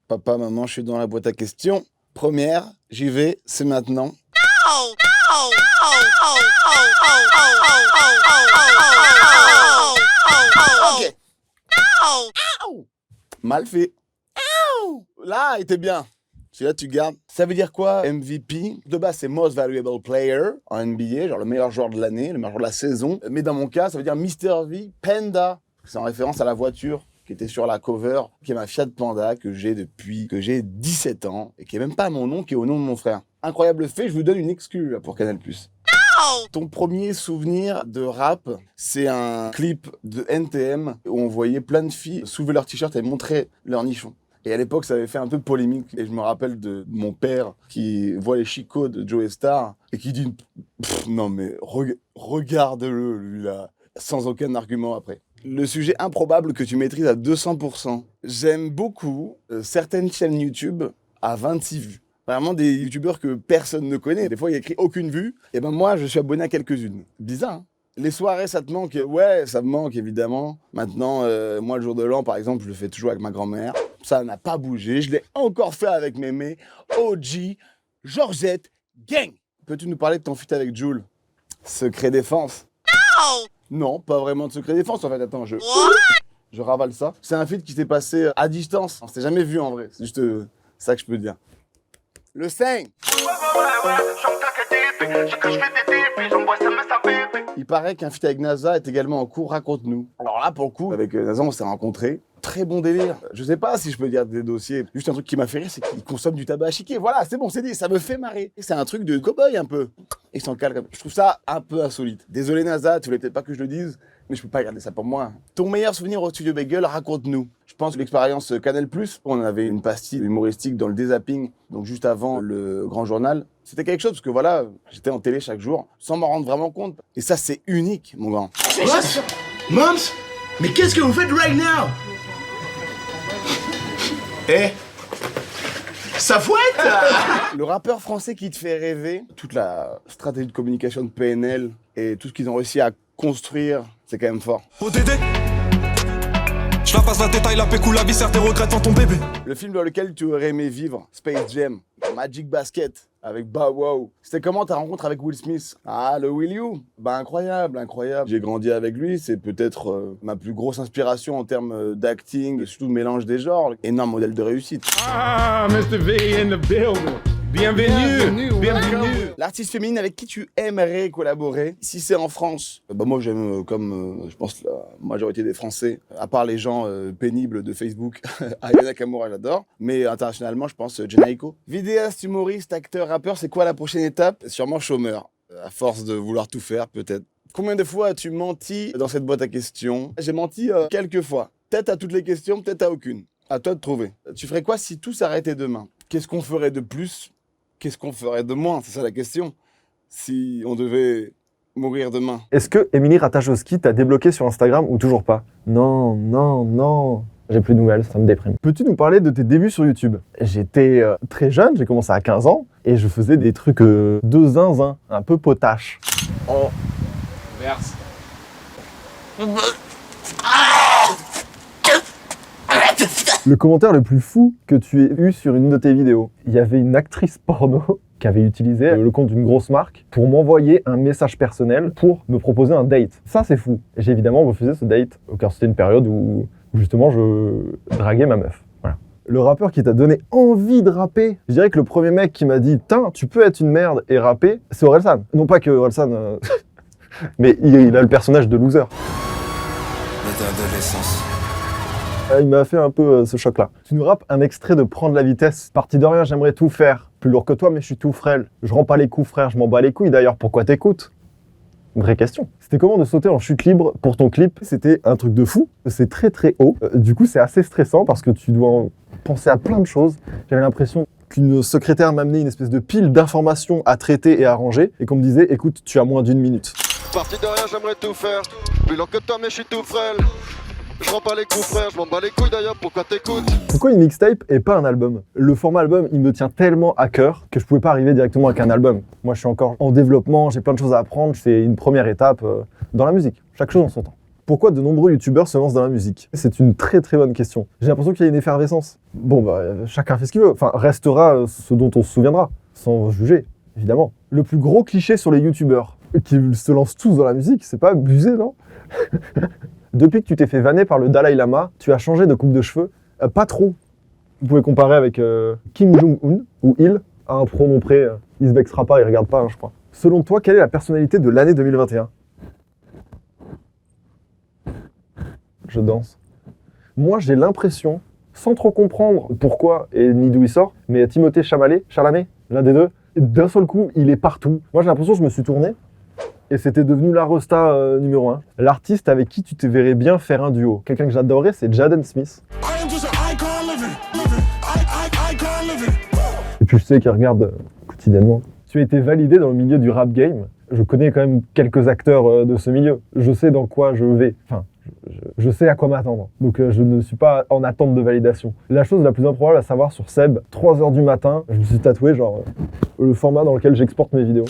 Papa, maman, je suis dans la boîte à questions. Première, j'y vais, c'est maintenant. Ok. Mal fait. Là, il était bien. Celui-là, tu gardes. Ça veut dire quoi, MVP? De base, c'est Most Valuable Player en NBA, genre le meilleur joueur de l'année, le meilleur joueur de la saison. Mais dans mon cas, ça veut dire Mr. V Panda. C'est en référence à la voiture qui était sur la cover, qui est ma Fiat Panda que j'ai depuis que j'ai 17 ans et qui est même pas à mon nom, qui est au nom de mon frère. Incroyable fait, je vous donne une excuse là, pour Canal+. Ton premier souvenir de rap, c'est un clip de NTM où on voyait plein de filles soulever leur t-shirt et montrer leur nichon. Et à l'époque, ça avait fait un peu polémique. Et je me rappelle de mon père qui voit les chicots de Joey Star et qui dit « Non mais regarde-le, lui là », sans aucun argument après. Le sujet improbable que tu maîtrises à 200%. J'aime beaucoup certaines chaînes YouTube à 26 vues. Vraiment des youtubeurs que personne ne connaît. Des fois, il y a écrit aucune vue. Et ben moi, je suis abonné à quelques-unes. Bizarre, hein? Les soirées, ça te manque? Ouais, ça me manque, évidemment. Maintenant, moi, le jour de l'an, par exemple, je le fais toujours avec ma grand-mère. Ça n'a pas bougé. Je l'ai encore fait avec Mémé, OG, Georgette, Gang. Peux-tu nous parler de ton feat avec Jul? Secret défense. Non, pas vraiment de secret défense, en fait. Attends, je ravale ça. C'est un feat qui s'est passé à distance. On s'est jamais vu, en vrai. C'est juste ça que je peux te dire. Le 5. Il paraît qu'un feat avec NASA est également en cours, raconte-nous. Alors là, pour le coup, avec NASA, on s'est rencontrés. Très bon délire. Je sais pas si je peux dire des dossiers. Juste un truc qui m'a fait rire, c'est qu'il consomme du tabac à chiquer. Voilà, c'est bon, c'est dit, ça me fait marrer. C'est un truc de cow-boy un peu. Il s'en cale. Je trouve ça un peu insolite. Désolé NASA, tu voulais peut-être pas que je le dise, mais je peux pas garder ça pour moi. Ton meilleur souvenir au studio Bagel, raconte-nous. Je pense que l'expérience Canal+, on avait une pastille humoristique dans le dézapping, donc juste avant le grand journal. C'était quelque chose parce que voilà, j'étais en télé chaque jour, sans m'en rendre vraiment compte. Et ça, c'est unique, mon grand. What? Moms? Mais qu'est-ce que vous faites right now? Eh? Ça fouette? Le rappeur français qui te fait rêver, toute la stratégie de communication de PNL et tout ce qu'ils ont réussi à construire, c'est quand même fort. ODD, je la passe la détail, la pécou, la viscère, tes regrets sans ton bébé. Le film dans lequel tu aurais aimé vivre, Space Jam, Magic Basket, avec Bow Wow. C'était comment ta rencontre avec Will Smith? Ah, le Will You? Bah incroyable, incroyable. J'ai grandi avec lui, c'est peut-être ma plus grosse inspiration en termes d'acting et surtout de mélange des genres. Énorme modèle de réussite. Ah, Mr. V in the building. Bienvenue. L'artiste féminine avec qui tu aimerais collaborer, si c'est en France, bah moi j'aime comme je pense la majorité des Français, à part les gens pénibles de Facebook, Aya Nakamura j'adore, mais internationalement je pense Jhené Aiko. Vidéaste, humoriste, acteur, rappeur, c'est quoi la prochaine étape? Sûrement chômeur, à force de vouloir tout faire peut-être. Combien de fois as-tu menti dans cette boîte à questions? J'ai menti quelques fois, peut-être à toutes les questions, peut-être à aucune. À toi de trouver. Tu ferais quoi si tout s'arrêtait demain? Qu'est-ce qu'on ferait de plus? Qu'est-ce qu'on ferait de moins? C'est ça la question. Si on devait mourir demain. Est-ce que Émilie Ratajkowski t'a débloqué sur Instagram ou toujours pas? Non. J'ai plus de nouvelles, ça me déprime. Peux-tu nous parler de tes débuts sur YouTube? J'étais très jeune, j'ai commencé à 15 ans et je faisais des trucs de zinzin, un peu potache. Oh, verse. Le commentaire le plus fou que tu aies eu sur une de tes vidéos, il y avait une actrice porno qui avait utilisé le compte d'une grosse marque pour m'envoyer un message personnel pour me proposer un date. Ça, c'est fou. J'ai évidemment refusé ce date, car c'était une période où justement je draguais ma meuf. Voilà. Le rappeur qui t'a donné envie de rapper, je dirais que le premier mec qui m'a dit « Putain, tu peux être une merde et rapper », c'est Orelsan. Non pas que Orelsan, mais il a le personnage de loser. L'adolescence. Il m'a fait un peu ce choc-là. Tu nous rappes un extrait de Prendre la vitesse. Parti de rien, j'aimerais tout faire. Plus lourd que toi, mais je suis tout frêle. Je rends pas les coups, frère, je m'en bats les couilles. D'ailleurs, pourquoi t'écoutes? Vraie question. C'était comment de sauter en chute libre pour ton clip? C'était un truc de fou. C'est très très haut. Du coup, c'est assez stressant parce que tu dois penser à plein de choses. J'avais l'impression qu'une secrétaire m'amenait une espèce de pile d'informations à traiter et à ranger et qu'on me disait, écoute, tu as moins d'une minute. Parti de rien, j'aimerais tout faire. Plus lent que toi, mais je suis tout frêle. Je rends pas les coups, frère, je m'en bats les couilles d'ailleurs, pourquoi t'écoutes? Pourquoi une mixtape et pas un album? Le format album, il me tient tellement à cœur que je pouvais pas arriver directement avec un album. Moi, je suis encore en développement, j'ai plein de choses à apprendre, c'est une première étape dans la musique. Chaque chose en son temps. Pourquoi de nombreux youtubeurs se lancent dans la musique? C'est une très très bonne question. J'ai l'impression qu'il y a une effervescence. Bon bah, chacun fait ce qu'il veut. Enfin, restera ce dont on se souviendra, sans juger, évidemment. Le plus gros cliché sur les youtubeurs, qui se lancent tous dans la musique, c'est pas abusé, non? Depuis que tu t'es fait vanner par le Dalai Lama, tu as changé de coupe de cheveux? Pas trop. Vous pouvez comparer avec Kim Jong-un, ou il, à un pronom près, il se vexera pas, il regarde pas, hein, je crois. Selon toi, quelle est la personnalité de l'année 2021? Je danse. Moi, j'ai l'impression, sans trop comprendre pourquoi et ni d'où il sort, mais Timothée Chalamet, l'un des deux, d'un seul coup, il est partout. Moi, j'ai l'impression que je me suis tourné et c'était devenu la resta numéro 1. L'artiste avec qui tu te verrais bien faire un duo. Quelqu'un que j'adorais, c'est Jaden Smith. Et puis je sais qu'il regarde quotidiennement. Tu as été validé dans le milieu du rap game. Je connais quand même quelques acteurs de ce milieu. Je sais dans quoi je vais. Enfin, je sais à quoi m'attendre. Donc je ne suis pas en attente de validation. La chose la plus improbable à savoir sur Seb, 3h du matin, je me suis tatoué genre le format dans lequel j'exporte mes vidéos.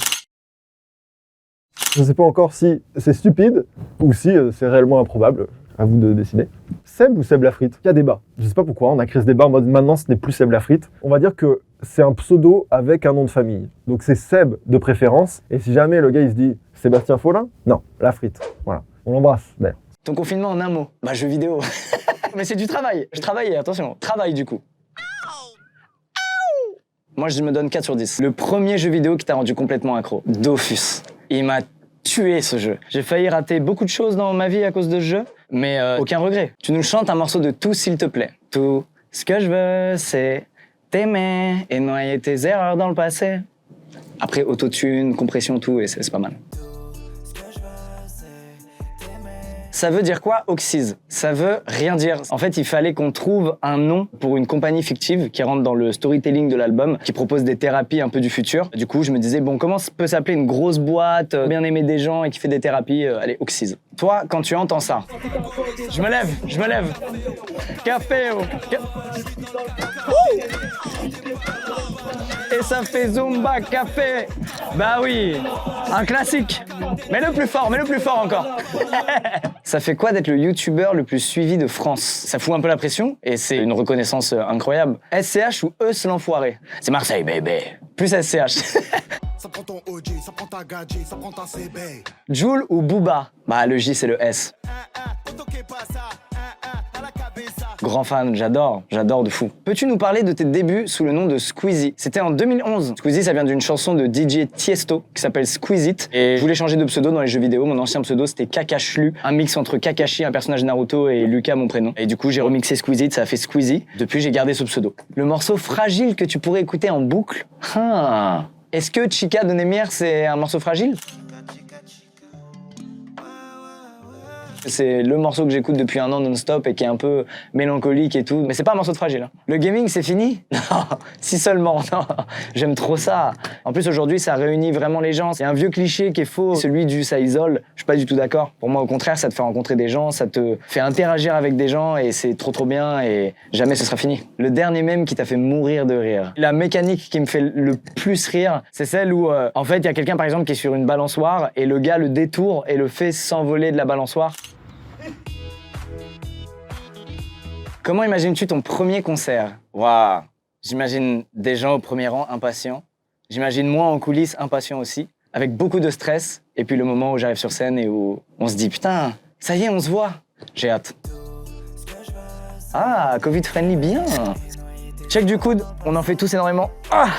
Je ne sais pas encore si c'est stupide ou si c'est réellement improbable. À vous de décider. Seb ou Seb Lafrite? Il y a débat. Je ne sais pas pourquoi, on a créé ce débat en mode maintenant ce n'est plus Seb Lafrite. On va dire que c'est un pseudo avec un nom de famille. Donc c'est Seb de préférence. Et si jamais le gars il se dit Sébastien Follin, non, Lafrite. Voilà. On l'embrasse d'ailleurs. Ton confinement en un mot? Bah jeux vidéo. Mais c'est du travail. Je travaillais, attention. Travail du coup. Moi je me donne 4 sur 10. Le premier jeu vidéo qui t'a rendu complètement accro. Dofus. Il m'a tué ce jeu. J'ai failli rater beaucoup de choses dans ma vie à cause de ce jeu, mais aucun regret. Tu nous chantes un morceau de Tout s'il te plaît. Tout ce que je veux, c'est t'aimer et noyer tes erreurs dans le passé. Après autotune, compression, tout, et c'est pas mal. Ça veut dire quoi, Oxys? Ça veut rien dire. En fait, il fallait qu'on trouve un nom pour une compagnie fictive qui rentre dans le storytelling de l'album, qui propose des thérapies un peu du futur. Du coup, je me disais, bon, comment peut s'appeler une grosse boîte, bien aimée des gens et qui fait des thérapies? Allez, Oxys. Toi, quand tu entends ça, je me lève. Café, et ça fait Zumba, café. Bah oui, un classique. Mais le plus fort encore. Ça fait quoi d'être le youtubeur le plus suivi de France? Ça fout un peu la pression et c'est une reconnaissance incroyable. SCH ou Eus l'enfoiré? C'est Marseille, bébé. Plus SCH. Ça prend ton OG, ça prend ta gadget, ça prend ta CB. Jul ou Booba? Bah le J c'est le S. Grand fan, j'adore de fou. Peux-tu nous parler de tes débuts sous le nom de Squeezie? C'était en 2011. Squeezie, ça vient d'une chanson de DJ Tiesto qui s'appelle Squeeze It. Et je voulais changer de pseudo dans les jeux vidéo. Mon ancien pseudo, c'était Kakashlu, un mix entre Kakashi, un personnage Naruto, et Lucas, mon prénom. Et du coup, j'ai remixé Squeeze It, ça a fait Squeezie. Depuis, j'ai gardé ce pseudo. Le morceau Fragile que tu pourrais écouter en boucle. Est-ce que Chica de Némière, c'est un morceau fragile? C'est le morceau que j'écoute depuis un an non-stop et qui est un peu mélancolique et tout. Mais c'est pas un morceau de fragile. Hein. Le gaming, c'est fini? Non, si seulement. Non, j'aime trop ça. En plus, aujourd'hui, ça réunit vraiment les gens. Il y a un vieux cliché qui est faux, celui du ça isole. Je suis pas du tout d'accord. Pour moi, au contraire, ça te fait rencontrer des gens, ça te fait interagir avec des gens et c'est trop bien et jamais ce sera fini. Le dernier mème qui t'a fait mourir de rire. La mécanique qui me fait le plus rire, c'est celle où, en fait, il y a quelqu'un, par exemple, qui est sur une balançoire et le gars le détourne et le fait s'envoler de la balançoire. Comment imagines-tu ton premier concert? Waouh! J'imagine des gens au premier rang impatients. J'imagine moi en coulisses impatient aussi, avec beaucoup de stress. Et puis le moment où j'arrive sur scène et où on se dit putain, ça y est, on se voit. J'ai hâte. Ah, Covid friendly, bien. Check du coude, on en fait tous énormément. Ah!